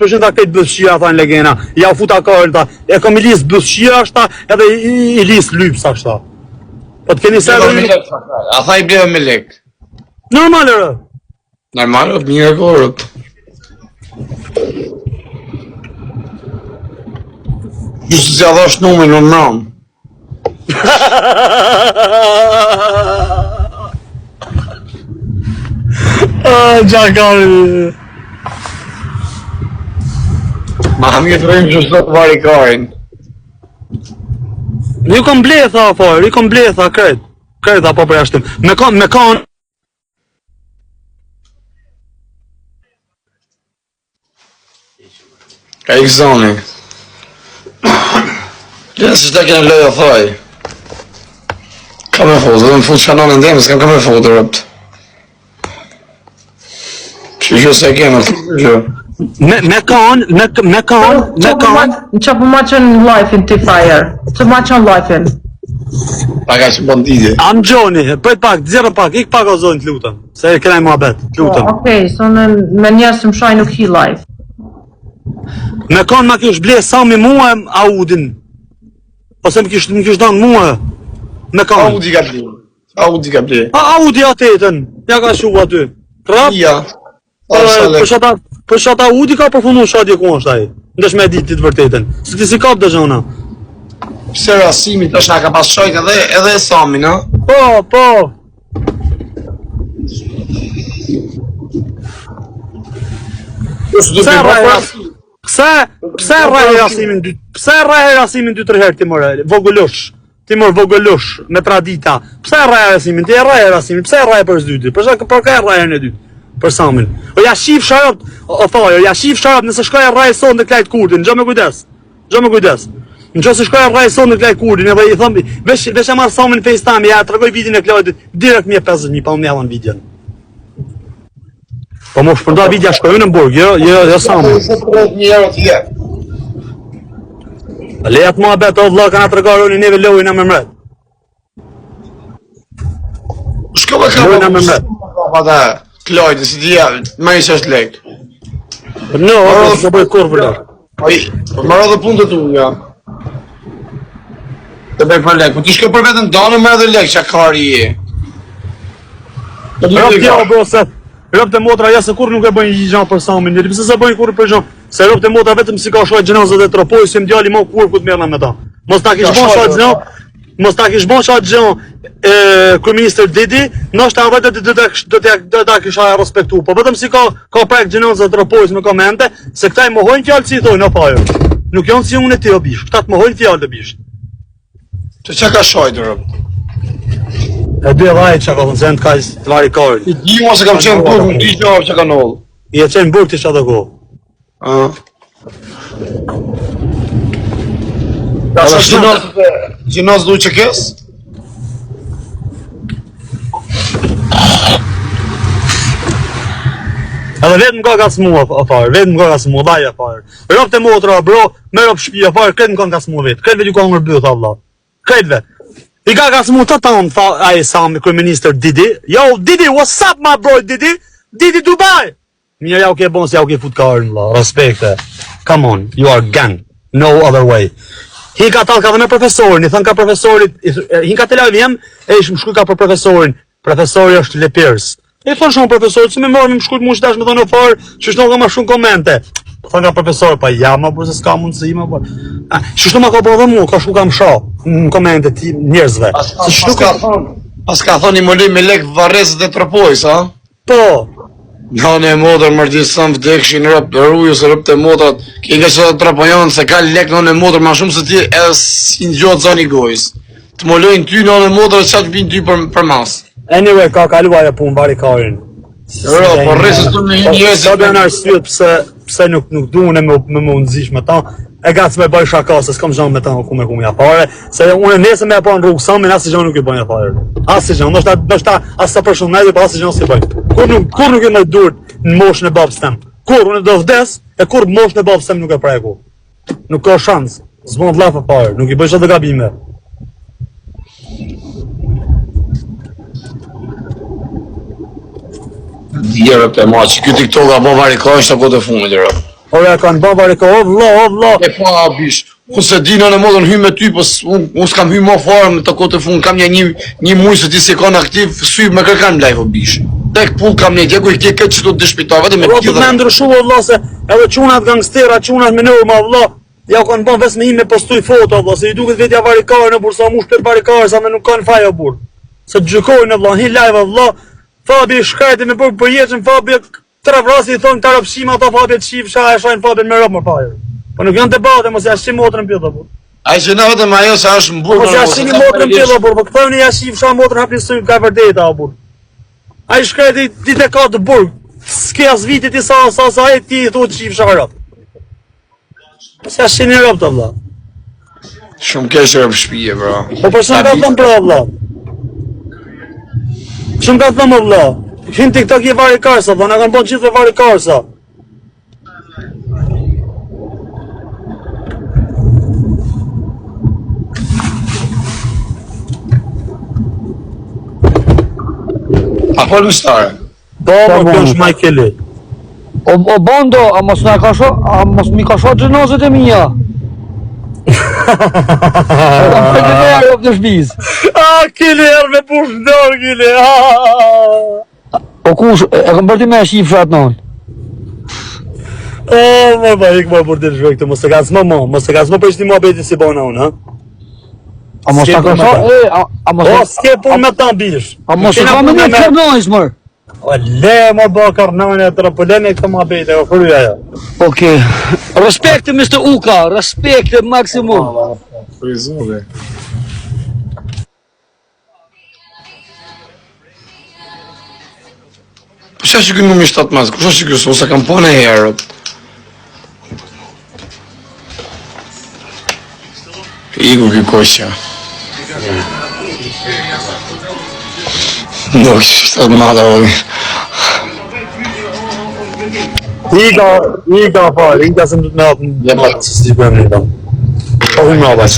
Përshën ta këtë bëthshira, tha në legena, ja u futa karta, e kom i lisë bëthshira ashta, edhe i lisë lypsa ashta. Po të keni server... A tha i bleve me lek? Normal, rë. Normal, mirë korë. Gjusë si adhosh numër në mëram. Gjakarë... Ma mirë të rejmë që sot vari karin. Ju kom bletha, farë, ju kom bletha, kret. Kret, apo për jashtim. Me kanë... Ka i këzoni. Gjësë që ta kene lojë o thaj. Ka me fotë, dhe më futë qanon e ndemë, s'kam ka me fotë rëpt. Që se kene, që... Me kanë... Në që po ma qënë live-in të fire? Që ma qënë live-in? Paka që bandide. Am Gjoni, pëjt pak, zjerën pak, ik pak o zonë të lutëm. Se e kënaj mua bet, të lutëm. Okej, so me njerës të më shaj nuk hi live. Me kanë ma kish ble sa me mua Audin. Ose më kish danë mua. Me kanë. Audi ka ble. Audi ka ble. Audi atetën, ja ka shu aty. Prap? Ja. Për shata Audi ka përfunu shatje ku është aji. Ndesh me ditë të vërtetën. Se ti si kap dhe gjona. Pse rasimi të shaka ka pas shojt edhe e Sami, na? Po. Pse rraje rasimin 2-3 herë ti more, vogëllush. Ti mor vogëllush me tradita. Pse rraje rasimin? Ti e rraje rasimin. Pse rraje për s'dyti? Për ka e rraje në dytë. Për Samin. O ja shif sharap, ja shif sharap nëse shkoj e rraje son në klajt kurdin, gjo me kujdes. Në që se shkoj e rraje son në klajt kurdin, edhe i thëmbi, vesh e marë Samin FaceTime, ja të regoj vidin e klajtit, direkt 1.50 pa më mjallën vidjen. Po më shpërnda vidja shkojnë në burg, jo Samin. Lejat mua betë o vla kanë të regarë unë i neve lojnë me mret. Shkove ka Klojtë, si t'ja, ma i 6 lek. No, s'ka bëjt kur për lek. Po marrë dhe punë të tu, ja. Të bëjt për lek, po t'i shko për vetën danë me edhe lek, që kari je. Rëp t'ja, bro, se rëp të motra, ja se kur nuk e bëjnë një gjanë për Samin, njëri pëse se bëjnë kur për gjanë, se rëp të motra vetëm si ka shojt gjenazët e tropoj, si m'djali ma kur ku t'merna me ta. Mos ta kish bon shojt gjenazë, mos ta kish bon shojt gjenazë, Kryeministër Didi, nështë ta vetë do ta kisha respektu, po vetëm si ka prek gjenazë të tropojës me komente, se këta i mohojnë fjallë si i thojnë, o fajër. Nuk janë si unë e ti o bish, këta të mohojnë fjallë të bish. Që ka shojtë, rëp? E dy e vaj që ka thënë, të ka të vari karë. I di mo se kam qenë burg, në dy gjavë që ka nëllë. I e qenë burg të që ato ko. Gjinazë du që kes? Edhe vetë më ka kasmu afarë, vetë më ka kasmu, dhaj afarë. Rëp të motra, bro, me rëp shpi afarë, kretë më ka kasmu vetë, kretë vetë ju ka ngër bëth, Allah. Kretë vetë. I ka kasmu të tanë, tha aje Sami, Kryeministër Didi. Yo, Didi, what's up, my bro, Didi? Didi Dubai! Mirë, ja u ke bon, se ja u ke fut karën, la, respekte. Come on, you are gang, no other way. Hi ka talë ka dhe me profesorin, i thënë ka profesorit, hi ka Tel Aviv, e ishë më shkuj ka për profesorin, profesori është Lepirs. E thonë shumë profesorit, si me marrë me më shkujt mu qdash me thonë o farë, që shtu ka ma shumë komente. Thonë ka profesor, pa ja ma bërë se s'ka mundësi ma bërë. Që shtu ma ka bërë dhe mu, ka shku kam sha, në komente ti njerëzve. Pas ka thonë i mëllim me lek varezët e tropojës, a? Po. Në e modër mërgjithësën vdekshin rëp rrujës, rëp të modrat, ki nga që të trapojonë se ka lek në e modër ma shumë se ti edhe si në gjotë zoni gojës. Të mëllojnë ty në e modër që që binë ty për masë. Anyway, ka kaluaj e punë bari karin. Po rresës të në njëzit. Sa dhe në arsyet pse nuk duhen e me mundëzish me ta, e gacë me bëj shaka, se s'kam zhanë me ta ku me ja fare, se unë nesë me e pa në rrugë Samin, asë gjanë nuk i bëjnë e fare. Asë gjanë, nështë asë sa për shumë medje, pa asë gjanë si bëjnë. Kur nuk e me durët në moshën e babës tem. Kur unë do vdes, e kur moshën e babës tem nuk e preku. Nuk ka shansë, s'bon të lafë fare, nuk i bëjsh atë gabime. Djerë për ma që kjo TikTok apo vari ka është të kote fundit, rëp. Ora kanë bën varika, o vlla. E pa bish. Unë se di në modën hy me ty, po unë s'kam hy më fare me të kote fund, kam një muj se ti se kon aktiv, sy me kërkan live o bish. Tek pull kam një djeku i ke këtë që të dëshpita, vetëm me t'i dhe. Me ndryshu o vlla se edhe qunat gangstera, qunat me nërë ma vlla, ja kanë bën vesë me him me postuj foto vlla, se i duket vetja varikarë në burë, sa mu shtet varikarë, sa me nuk kanë faja burë. Se gjykojnë vlla, hi live vlla, Fabi shkajti me bërë përjeqën, Fabi tre vrasi i thonë të rëpshima, ato Fabi të qif, shajnë Fabi me rëpë më fajër. Po nuk janë debate, mos jashtë motrën pjeta burë. A i që në vetëm ajo se është më burë. Mos jashtë motrën pjeta burë, po këthojnë jashtë shah motrën hapni së ka vërdejta burë. A i shkajti dit e ka të burë, s'ke as vitit i sa e ti i thotë qif sharat. Mos jashtë një rëpë të vla. Shumë keshë rëpë shpije, bro. Po për shumë ka thëmë pra vla. Shumë ka thëmë vla. Hinë TikTok je varikarsa, vla, në kanë bon gjithë varikarsa. A po në stare? Po, kjo është maj keli. O Bondo, a mos mi ka shoh xhenozet e mia? Në shpiz. Kili erë me push ndorë, kili. Po kush, e kam bërti me shifra atë non? Më ba, ikë më për të shvej këtë, mos e ka s'ma mos e ka s'ma për ishti mua beti si bona unë, ha? A mos ta ka shoh, a mos... O, s'ke pun me ta bish. A mos e ka me një kërnojës, mër? O, le më ba karnane e trampoline këtë ma beti, o kërëja ja. Okej, respekte Mr. Uka, respekte maksimum. Frizove. Po që është kënë nëmi 7 mas, kush është kësë, ose kam pone herët. Iku këj koshja. Nuk është të madha ojë. Iga fare, iga se më të me apë në... Dhe ma... Si bërë një da. Po, unë me apë,